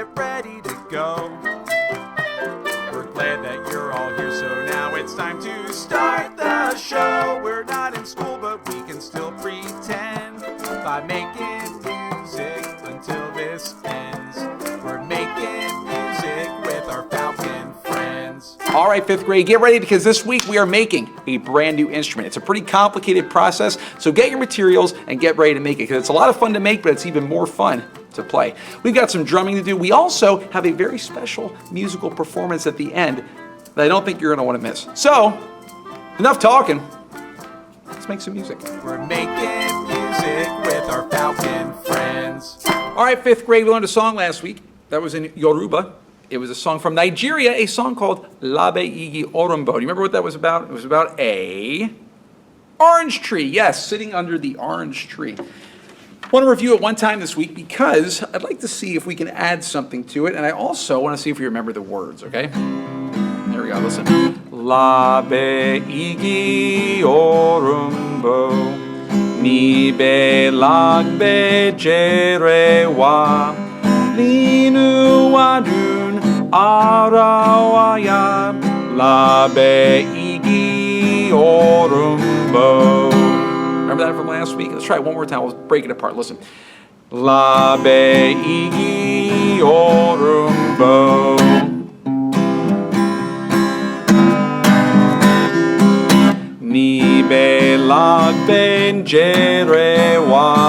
get ready to go. We're glad that you're all here, so now it's time to start the show. We're not in school, but we can still pretend by making music until this ends. We're making music with our Falcon friends. All right, 5th grade, get ready because this week we are making a brand new instrument. It's a pretty complicated process, so get your materials and get ready to make it because it's a lot of fun to make, but it's even more fun to play. We've got some drumming to do. We also have a very special musical performance at the end that I don't think you're going to want to miss. So, enough talking. Let's make some music. We're making music with our Falcon friends. All right, 5th grade, we learned a song last week. That was in Yoruba. It was a song from Nigeria, a song called Labe Igi Orombo. Do you remember what that was about? It was about a orange tree. Yes, sitting under the orange tree. I want to review it one time this week because I'd like to see if we can add something to it, and I also want to see if we remember the words, okay? There we go, listen. Labe igi orumbo, nibe lagbe jerewa, linu wadun arawaya, labe igi orumbo. Remember that from last week? Let's try it one more time. We'll break it apart. Listen. Labe igi orumbo, nibe lagben jerewa,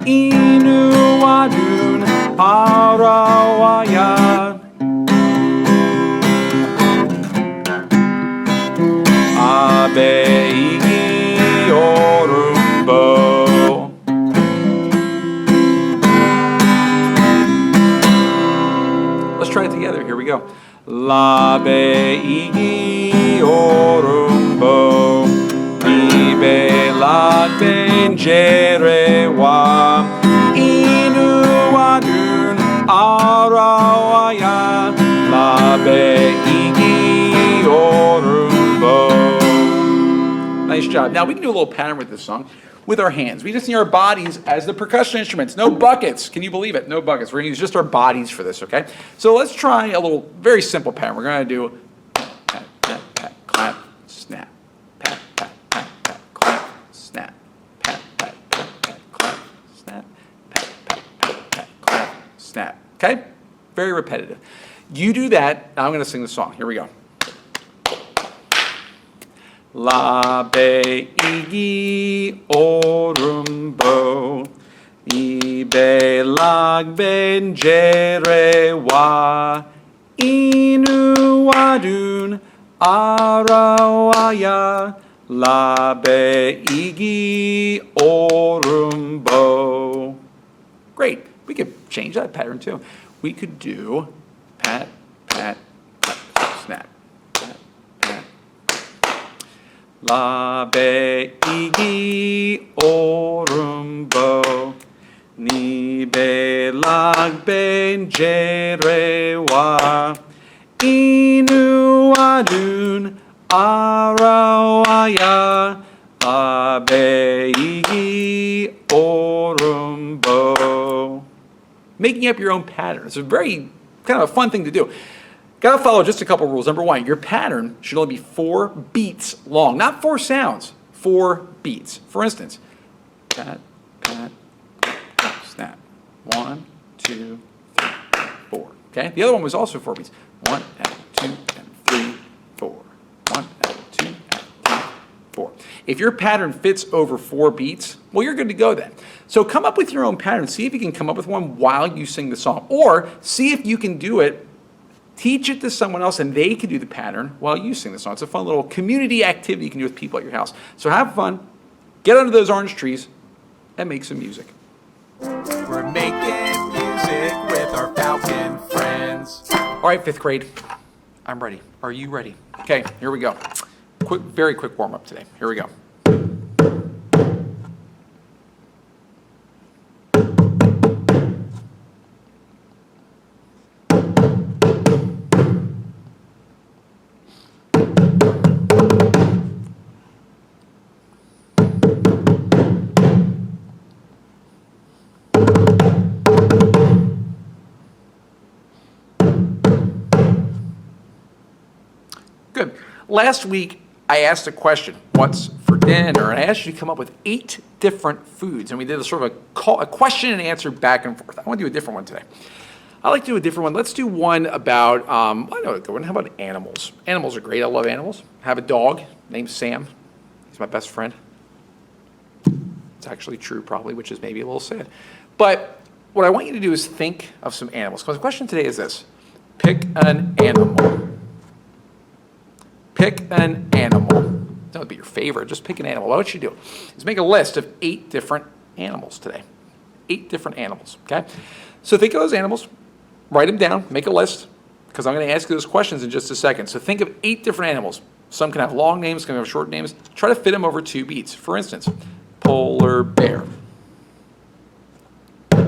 inu wadun arawaya, Labe igi orumbo. Let's try it together. Here we go. Labe igi orumbo, nibe lagben jerewa, inu wadun arawaya, labe igi orumbo. Nice job. Now we can do a little pattern with this song with our hands. We just need our bodies as the percussion instruments. No buckets. Can you believe it? No buckets. We're going to use just our bodies for this, okay? So let's try a little very simple pattern. We're going to do pat, pat, pat, clap, snap. Pat, pat, pat, pat, clap, snap. Pat, pat, pat, pat, clap, snap. Pat, pat, pat, pat, clap, snap. Okay? Very repetitive. You do that. Now I'm going to sing the song. Here we go. Labe igi orumbo, ibe lagben jerewa, inu wadun arawaya, labe igi orumbo. Great. We could change that pattern too. We could do pat, pat, pat, snap. Labe igi orumbo, nibe lagben jerewa, inu adun arawaya, labe igi orumbo. Making up your own pattern. It's a very kind of a fun thing to do. Got to follow just a couple rules. Number one, your pattern should only be 4 beats long, not 4 sounds, 4 beats. For instance, pat, pat, pat, snap. 1, 2, 3, 4. Okay? The other one was also 4 beats. 1 and 2 and 3, 4. 1 and 2 and 3, 4. If your pattern fits over 4 beats, well, you're good to go then. So come up with your own pattern. See if you can come up with one while you sing the song. Or see if you can do it. Teach it to someone else and they can do the pattern while you sing the song. It's a fun little community activity you can do with people at your house. So have fun, get under those orange trees, and make some music. We're making music with our Falcon friends. All right, 5th grade, I'm ready. Are you ready? Okay, here we go. Very quick warm up today. Here we go. Last week, I asked a question, what's for dinner? And I asked you to come up with 8 different foods. And we did a sort of a question and answer back and forth. I want to do a different one today. I like to do a different one. Let's do one about, I know a good one. How about animals? Animals are great. I love animals. I have a dog named Sam. He's my best friend. It's actually true probably, which is maybe a little sad. But what I want you to do is think of some animals. Because the question today is this. Pick an animal. Pick an animal. That would be your favorite. Just pick an animal. What you do is make a list of 8 different animals today. 8 different animals, okay? So think of those animals. Write them down. Make a list. Because I'm going to ask you those questions in just a second. So think of 8 different animals. Some can have long names, some can have short names. Try to fit them over 2 beats. For instance, polar bear.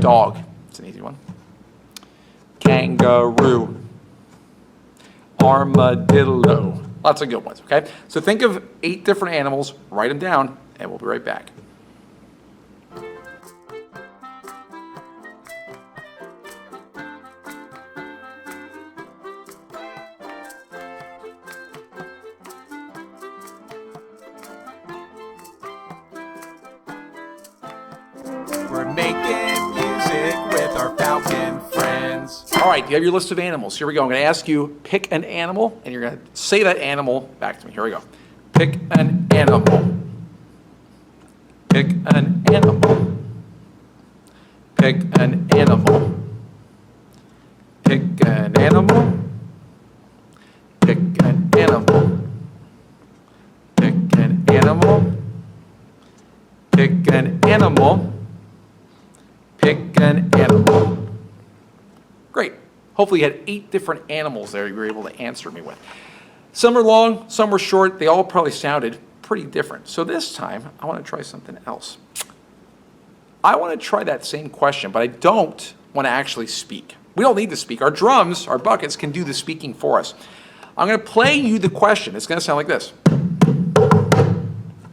Dog. It's an easy one. Kangaroo. Armadillo. Lots of good ones, okay? So think of 8 different animals, write them down, and we'll be right back. We're making music with our falcon friends. All right, you have your list of animals. Here we go. I'm going to ask you, pick an animal, and you're going to say that animal back to me. Here we go. Pick an animal. Pick an animal. Pick an animal. Pick an animal. Pick an animal. Pick an animal. Pick an animal. Pick an animal. Great. Hopefully you had 8 different animals there you were able to answer me with. Some are long, some were short. They all probably sounded pretty different. So this time, I want to try something else. I want to try that same question, but I don't want to actually speak. We don't need to speak. Our drums, our buckets, can do the speaking for us. I'm going to play you the question. It's going to sound like this.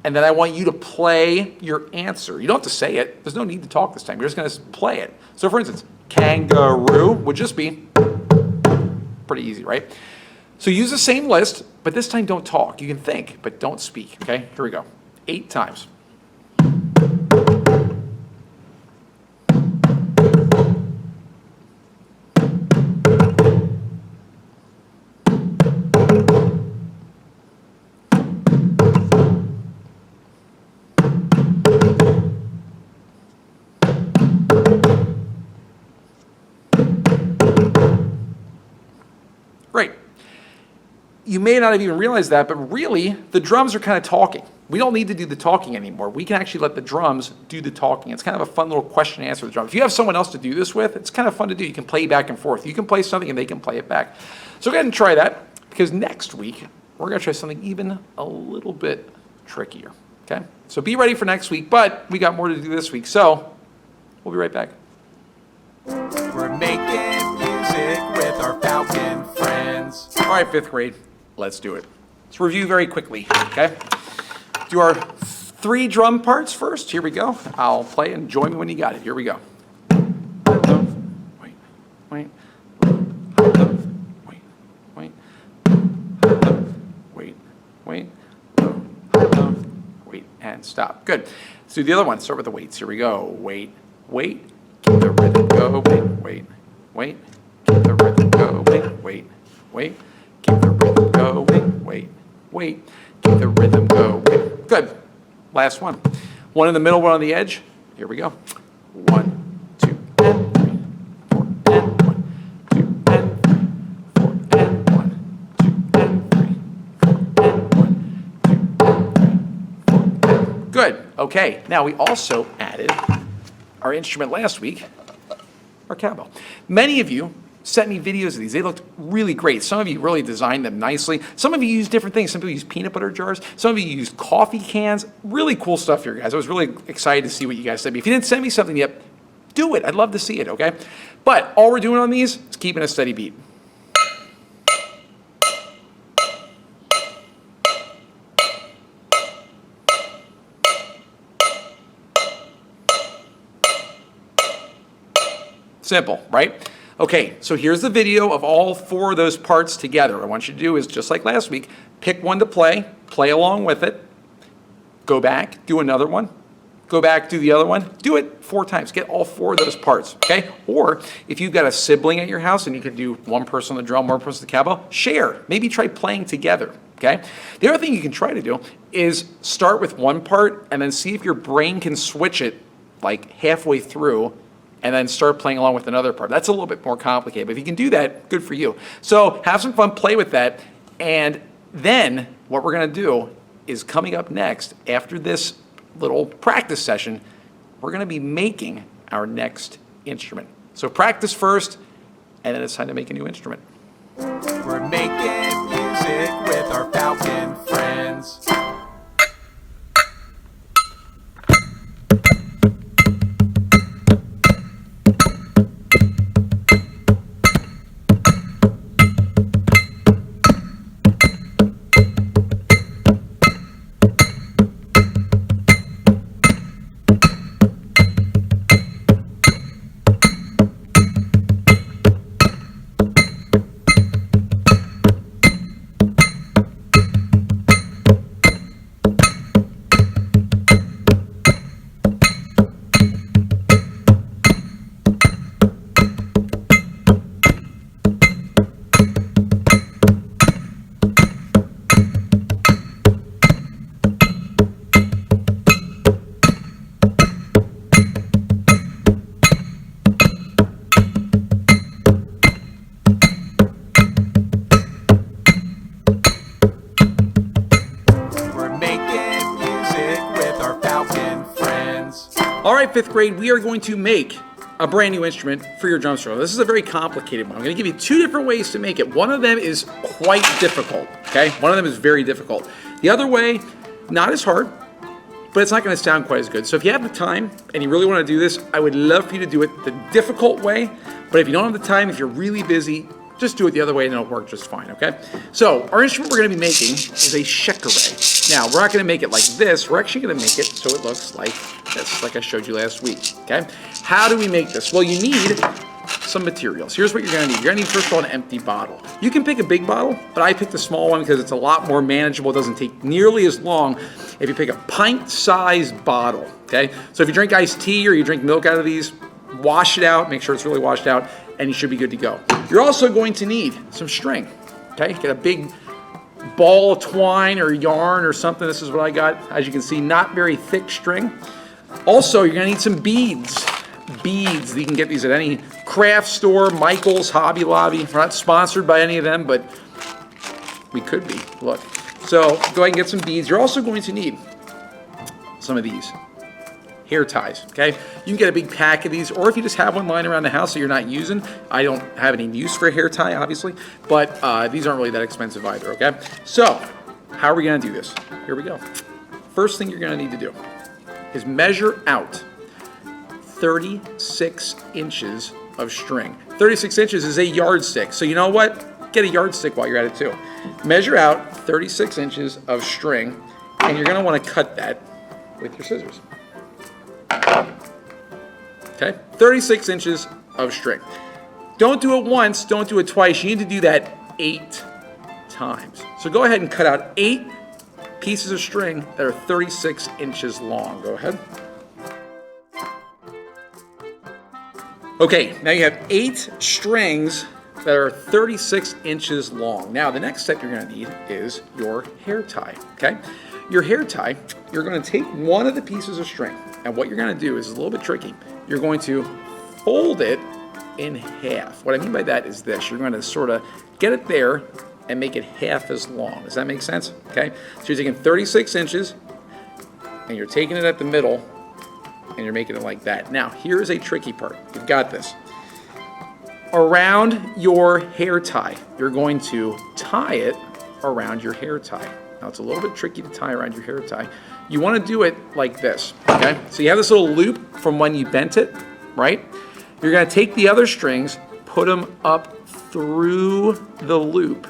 And then I want you to play your answer. You don't have to say it. There's no need to talk this time. You're just going to play it. So for instance, kangaroo would just be pretty easy, right? So use the same list, but this time don't talk. You can think, but don't speak, okay? Here we go. 8 times. Great. You may not have even realized that, but really, the drums are kind of talking. We don't need to do the talking anymore. We can actually let the drums do the talking. It's kind of a fun little question and answer with the drums. If you have someone else to do this with, it's kind of fun to do. You can play back and forth. You can play something and they can play it back. So go ahead and try that, because next week, we're going to try something even a little bit trickier, okay? So be ready for next week, but we got more to do this week, so we'll be right back. We're making music with our falcon friends. All right, 5th grade, let's do it. Let's review very quickly, okay? Do our 3 drum parts first. Here we go. I'll play and join me when you got it. Here we go. Wait, wait. Wait, wait. Wait, wait. Wait, and stop. Good. Let's do the other one. Start with the weights. Here we go. Wait, wait. Keep the rhythm go. Wait, wait, wait. Keep the rhythm go. Wait, wait, wait. Keep the rhythm go. Wait, wait, wait. Keep the rhythm go. Wait. Good. Last one. One in the middle, one on the edge. Here we go. 1, 2, and 3, 4, and 1, 2, and 3, 4, and 1, 2, and 3, 4, and 1, 2, and 3, 4, and... Good. Okay. Now we also added our instrument last week, our cowbell. Many of you sent me videos of these. They looked really great. Some of you really designed them nicely. Some of you used different things. Some people used peanut butter jars. Some of you used coffee cans. Really cool stuff here, guys. I was really excited to see what you guys sent me. If you didn't send me something yet, do it. I'd love to see it, okay? But all we're doing on these is keeping a steady beat. Simple, right? Okay, so here's the video of all 4 of those parts together. What I want you to do is, just like last week, pick one to play along with it, go back, do another one, go back, do the other one, do it 4 times. Get all 4 of those parts, okay? Or if you've got a sibling at your house and you can do one person on the drum, one person on the cowbell, share. Maybe try playing together, okay? The other thing you can try to do is start with one part and then see if your brain can switch it like halfway through and then start playing along with another part. That's a little bit more complicated, but if you can do that, good for you. So have some fun, play with that, and then what we're gonna do is coming up next, after this little practice session, we're gonna be making our next instrument. So practice first, and then it's time to make a new instrument. We're making music with our falcon friends. All right, 5th grade, we are going to make a brand new instrument for your drum solo. This is a very complicated one. I'm going to give you 2 different ways to make it. One of them is quite difficult, okay? One of them is very difficult. The other way, not as hard, but it's not going to sound quite as good. So if you have the time and you really want to do this, I would love for you to do it the difficult way. But if you don't have the time, if you're really busy, just do it the other way and it'll work just fine, okay? So our instrument we're going to be making is a SHEKERE. Now, we're not going to make it like this. We're actually going to make it so it looks like this, like I showed you last week, okay? How do we make this? Well, you need some materials. Here's what you're going to need. You're going to need, first of all, an empty bottle. You can pick a big bottle, but I picked a small one because it's a lot more manageable. It doesn't take nearly as long if you pick a pint-sized bottle, okay? So if you drink iced tea or you drink milk out of these, wash it out, make sure it's really washed out, and you should be good to go. You're also going to need some string, okay? Get a big ball of twine or yarn or something. This is what I got. As you can see, not very thick string. Also, you're gonna need some beads. Beads, you can get these at any craft store, Michael's, Hobby Lobby. We're not sponsored by any of them, but we could be, look. So go ahead and get some beads. You're also going to need some of these hair ties, okay? You can get a big pack of these, or if you just have one lying around the house that you're not using. I don't have any use for a hair tie, obviously, but these aren't really that expensive either, okay? So, how are we gonna do this? Here we go. First thing you're gonna need to do is measure out 36 inches of string. 36 inches is a yardstick, so you know what? Get a yardstick while you're at it too. Measure out 36 inches of string, and you're gonna wanna cut that with your scissors. Okay, 36 inches of string. Don't do it once, don't do it twice. You need to do that 8 times. So go ahead and cut out 8 pieces of string that are 36 inches long. Go ahead. Okay, now you have 8 strings that are 36 inches long. Now the next step you're gonna need is your hair tie, okay? Your hair tie, you're gonna take one of the pieces of string, and what you're gonna do is a little bit tricky. You're going to fold it in half. What I mean by that is this. You're going to sort of get it there and make it half as long. Does that make sense? Okay? So you're taking 36 inches and you're taking it at the middle and you're making it like that. Now, here's a tricky part. You've got this. Around your hair tie, you're going to tie it around your hair tie. Now, it's a little bit tricky to tie around your hair tie. You want to do it like this, okay? So you have this little loop from when you bent it, right? You're going to take the other strings, put them up through the loop,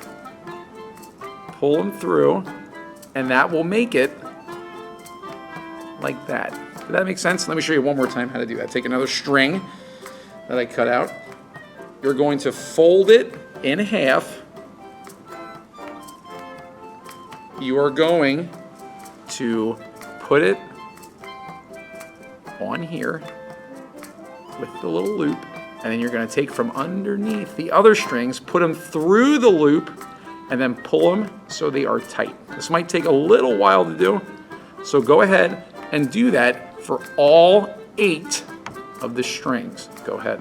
pull them through, and that will make it like that. Did that make sense? Let me show you one more time how to do that. Take another string that I cut out, you're going to fold it in half. You are going to put it on here with the little loop, and then you're going to take from underneath the other strings, put them through the loop, and then pull them so they are tight. This might take a little while to do, so go ahead and do that for all 8 of the strings. Go ahead.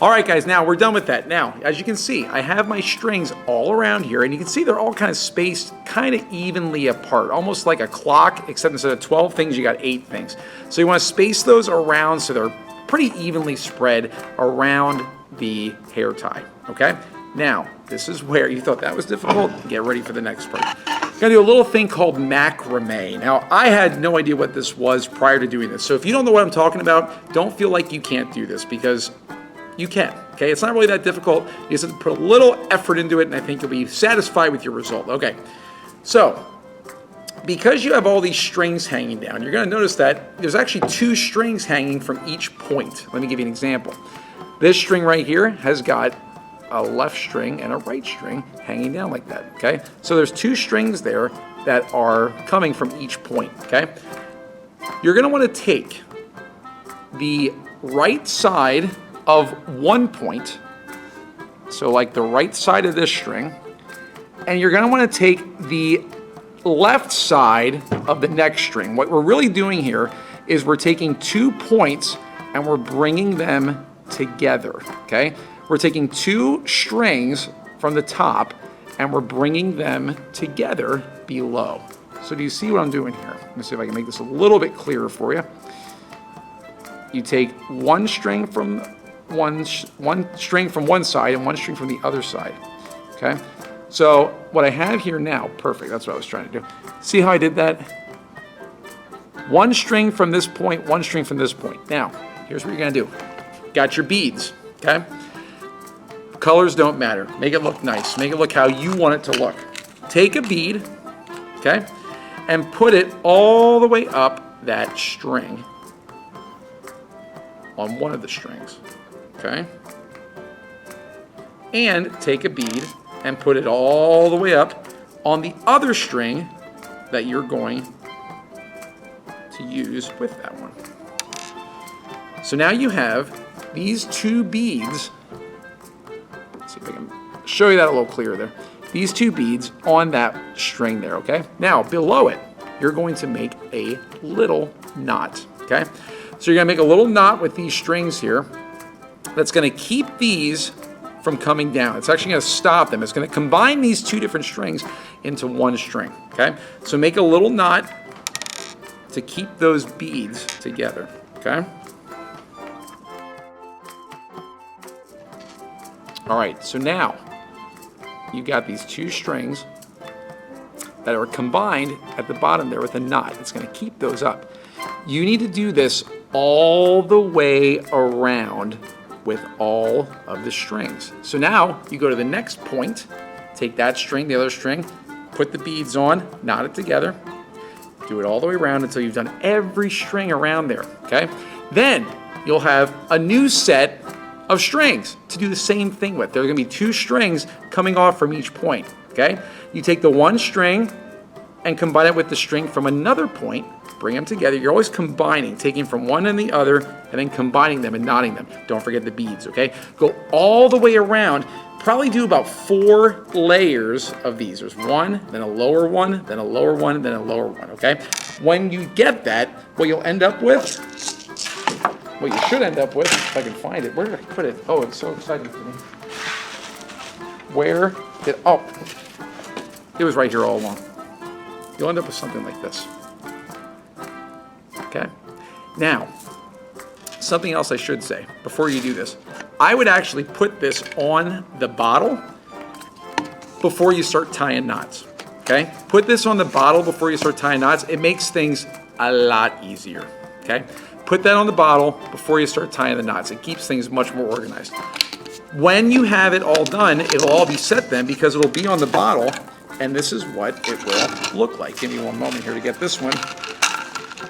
All right, guys, now we're done with that. Now, as you can see, I have my strings all around here, and you can see they're all kind of spaced kind of evenly apart, almost like a clock, except instead of 12 things, you got 8 things. So you want to space those around so they're pretty evenly spread around the hair tie, okay? Now, this is where you thought that was difficult. Get ready for the next part. I'm gonna do a little thing called macrame. Now, I had no idea what this was prior to doing this. So if you don't know what I'm talking about, don't feel like you can't do this, because you can, okay? It's not really that difficult. You just have to put a little effort into it, and I think you'll be satisfied with your result. Okay, so because you have all these strings hanging down, you're gonna notice that there's actually 2 strings hanging from each point. Let me give you an example. This string right here has got a left string and a right string hanging down like that, okay? So there's 2 strings there that are coming from each point, okay? You're gonna wanna take the right side of one point, so like the right side of this string, and you're going to want to take the left side of the next string. What we're really doing here is we're taking 2 points and we're bringing them together, okay? We're taking 2 strings from the top and we're bringing them together below. So do you see what I'm doing here? Let me see if I can make this a little bit clearer for you. You take 1 string from one string from one side and 1 string from the other side, okay? So what I have here now, perfect, that's what I was trying to do. See how I did that? 1 string from this point, 1 string from this point. Now, here's what you're gonna do. Got your beads, okay? Colors don't matter. Make it look nice. Make it look how you want it to look. Take a bead, okay, and put it all the way up that string on one of the strings. Okay, and take a bead and put it all the way up on the other string that you're going to use with that one. So now you have these 2 beads. Let's see if I can show you that a little clearer there. These 2 beads on that string there, okay? Now, below it, you're going to make a little knot, okay? So you're gonna make a little knot with these strings here that's going to keep these from coming down. It's actually going to stop them. It's going to combine these 2 different strings into 1 string, okay? So make a little knot to keep those beads together, okay? All right, so now you've got these 2 strings that are combined at the bottom there with a knot. It's going to keep those up. You need to do this all the way around with all of the strings. So now you go to the next point, take that string, the other string, put the beads on, knot it together, do it all the way around until you've done every string around there, okay? Then you'll have a new set of strings to do the same thing with. There are gonna be 2 strings coming off from each point, okay? You take the 1 string and combine it with the string from another point, bring them together. You're always combining, taking from one and the other, and then combining them and knotting them. Don't forget the beads, okay? Go all the way around. Probably do about 4 layers of these. There's 1, then a lower one, then a lower one, then a lower one, okay? When you get that, what you'll end up with, what you should end up with, if I can find it, where did I put it? Oh, it's so exciting for me. Where did, oh, it was right here all along. You'll end up with something like this. Okay. Now, something else I should say before you do this. I would actually put this on the bottle before you start tying knots. Okay? Put this on the bottle before you start tying knots. It makes things a lot easier. Okay? Put that on the bottle before you start tying the knots. It keeps things much more organized. When you have it all done, it'll all be set then because it'll be on the bottle, and this is what it will look like. Give me one moment here to get this one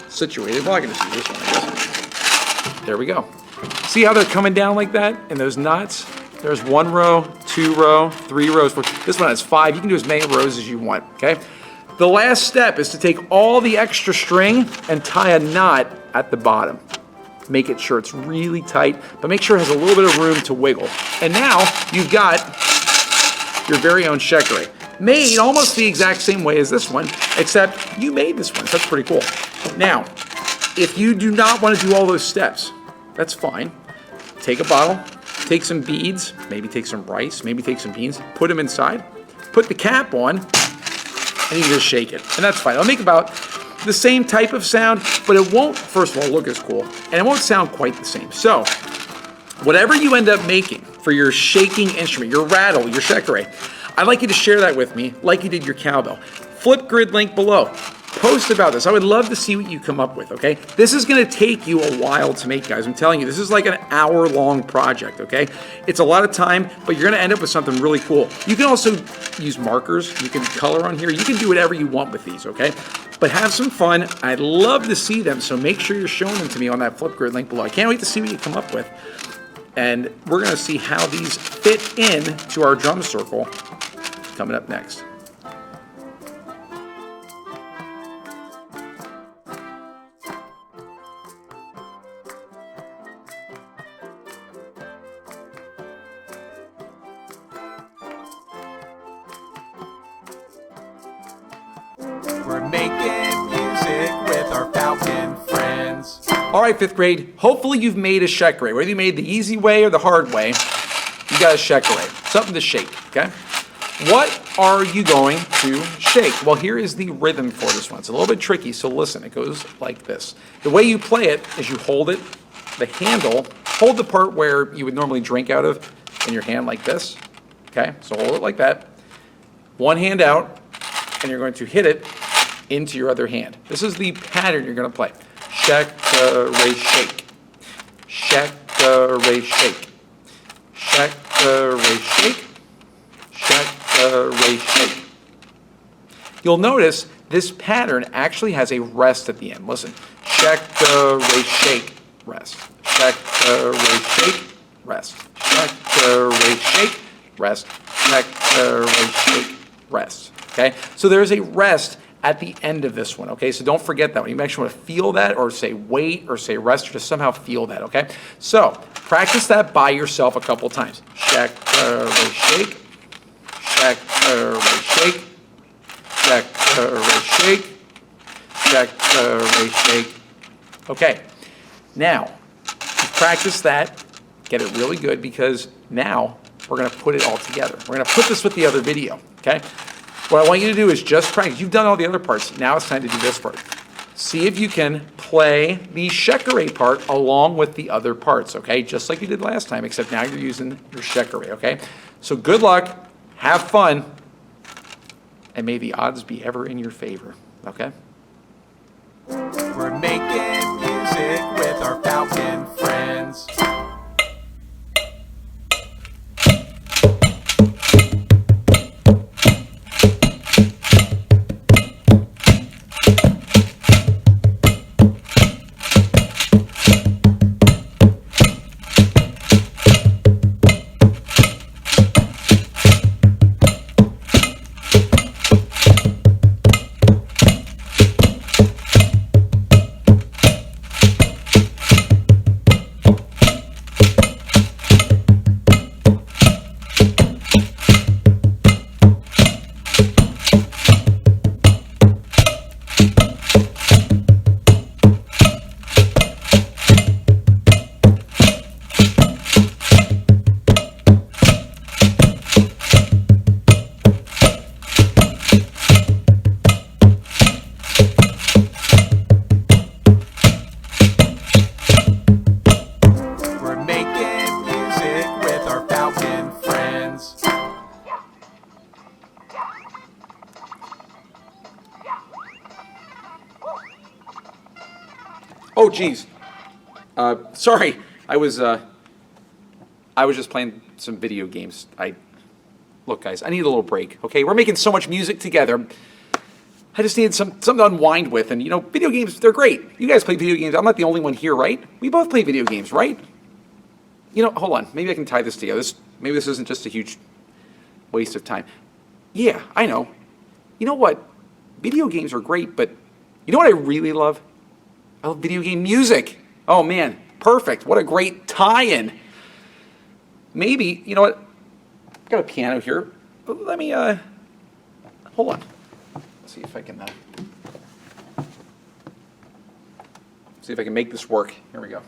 situated. Well, I can just use this one, I guess. There we go. See how they're coming down like that in those knots? There's 1 row, 2 row, 3 rows. This one has 5. You can do as many rows as you want, okay? The last step is to take all the extra string and tie a knot at the bottom. Make it sure it's really tight, but make sure it has a little bit of room to wiggle. And now you've got your very own shekere, made almost the exact same way as this one, except you made this one, so that's pretty cool. Now, if you do not want to do all those steps, that's fine. Take a bottle, take some beads, maybe take some rice, maybe take some beans, put them inside, put the cap on, and you just shake it. And that's fine. It'll make about the same type of sound, but it won't, first of all, look as cool, and it won't sound quite the same. So, whatever you end up making for your shaking instrument, your rattle, your shekere, I'd like you to share that with me like you did your cowbell. Flipgrid link below. Post about this. I would love to see what you come up with, okay? This is gonna take you a while to make, guys. I'm telling you, this is like an hour-long project, okay? It's a lot of time, but you're gonna end up with something really cool. You can also use markers. You can color on here. You can do whatever you want with these, okay? But have some fun. I'd love to see them, so make sure you're showing them to me on that Flipgrid link below. I can't wait to see what you come up with. And we're gonna see how these fit in to our drum circle coming up next. We're making music with our Falcon friends. All right, 5th grade, hopefully you've made a shekere. Whether you made the easy way or the hard way, you got a shekere, something to shake, okay? What are you going to shake? Well, here is the rhythm for this one. It's a little bit tricky, so listen, it goes like this. The way you play it is you hold it, the handle, hold the part where you would normally drink out of in your hand like this, okay? So hold it like that. One hand out, and you're going to hit it into your other hand. This is the pattern you're going to play. Shekere, shake. Shekere, shake. Shekere, shake. Shekere, shake. You'll notice this pattern actually has a rest at the end. Listen. Shekere, shake, rest. Shekere, shake, rest. Shekere, shake, rest. Shekere, shake, rest. Okay? So there's a rest at the end of this one, okay? So don't forget that one. You actually want to feel that, or say wait, or say rest, or just somehow feel that, okay? So practice that by yourself a couple times. Shekere, shake. Shekere, shake. Shekere, shake. Shekere, shake. Okay. Now, practice that. Get it really good, because now we're going to put it all together. We're going to put this with the other video, okay? What I want you to do is just practice. You've done all the other parts. Now it's time to do this part. See if you can play the shekere part along with the other parts, okay? Just like you did last time, except now you're using your shekere, okay? So good luck, have fun, and may the odds be ever in your favor, okay? We're making music with our Falcon friends. Oh, geez. Sorry, I was I was just playing some video games. Look, guys, I need a little break, okay? We're making so much music together. I just needed something to unwind with. And, video games, they're great. You guys play video games. I'm not the only one here, right? We both play video games, right? Hold on. Maybe I can tie this together. Maybe this isn't just a huge waste of time. Yeah, I know. You know what? Video games are great, but you know what I really love? I love video game music. Oh, man, perfect. What a great tie-in. Maybe, you know what? I've got a piano here. Let me, hold on. Let's see if I can, see if I can make this work. Here we go.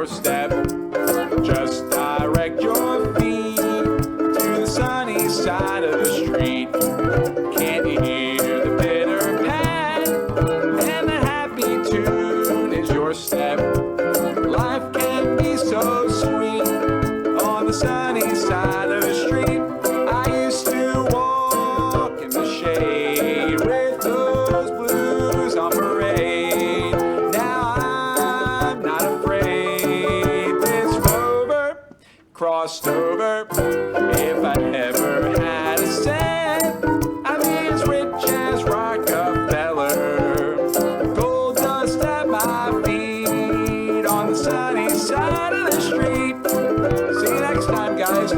your step. Just direct your feet to the sunny side of the street. Can't you hear the pitter pat? And the happy tune is your step. Life can be so sweet on the sunny side of the street. I used to walk in the shade with those blues on parade. Now I'm not afraid. This rover crossed over. If I ever had a cent, I'd be as rich as Rockefeller. Gold dust at my feet on the sunny side of the street. See you next time, guys.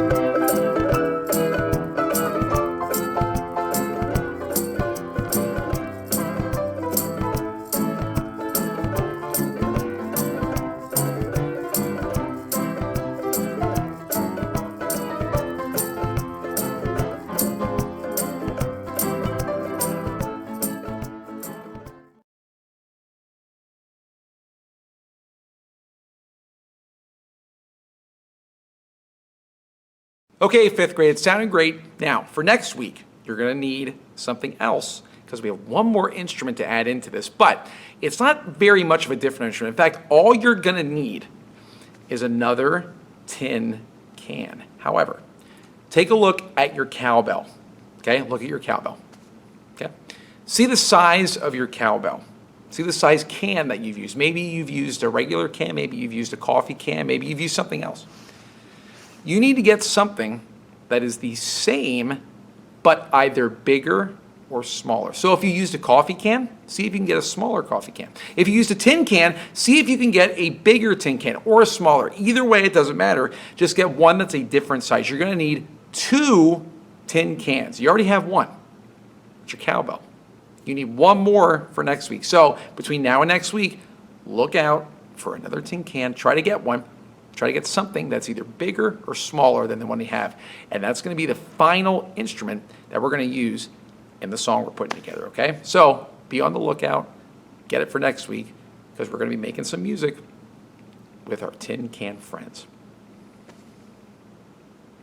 Okay, fifth grade, it sounded great. Now, for next week, you're going to need something else because we have one more instrument to add into this, but it's not very much of a different instrument. In fact, all you're going to need is another tin can. However, take a look at your cowbell. Okay, look at your cowbell. Okay, see the size of your cowbell. See the size can that you've used. Maybe you've used a regular can, maybe you've used a coffee can, maybe you've used something else. You need to get something that is the same, but either bigger or smaller. So if you used a coffee can, see if you can get a smaller coffee can. If you used a tin can, see if you can get a bigger tin can or a smaller. Either way, it doesn't matter. Just get one that's a different size. You're going to need 2 tin cans. You already have one. It's your cowbell. You need one more for next week. So between now and next week, look out for another tin can. Try to get one. Try to get something that's either bigger or smaller than the one you have. And that's going to be the final instrument that we're going to use in the song we're putting together, okay? So be on the lookout. Get it for next week because we're going to be making some music with our tin can friends.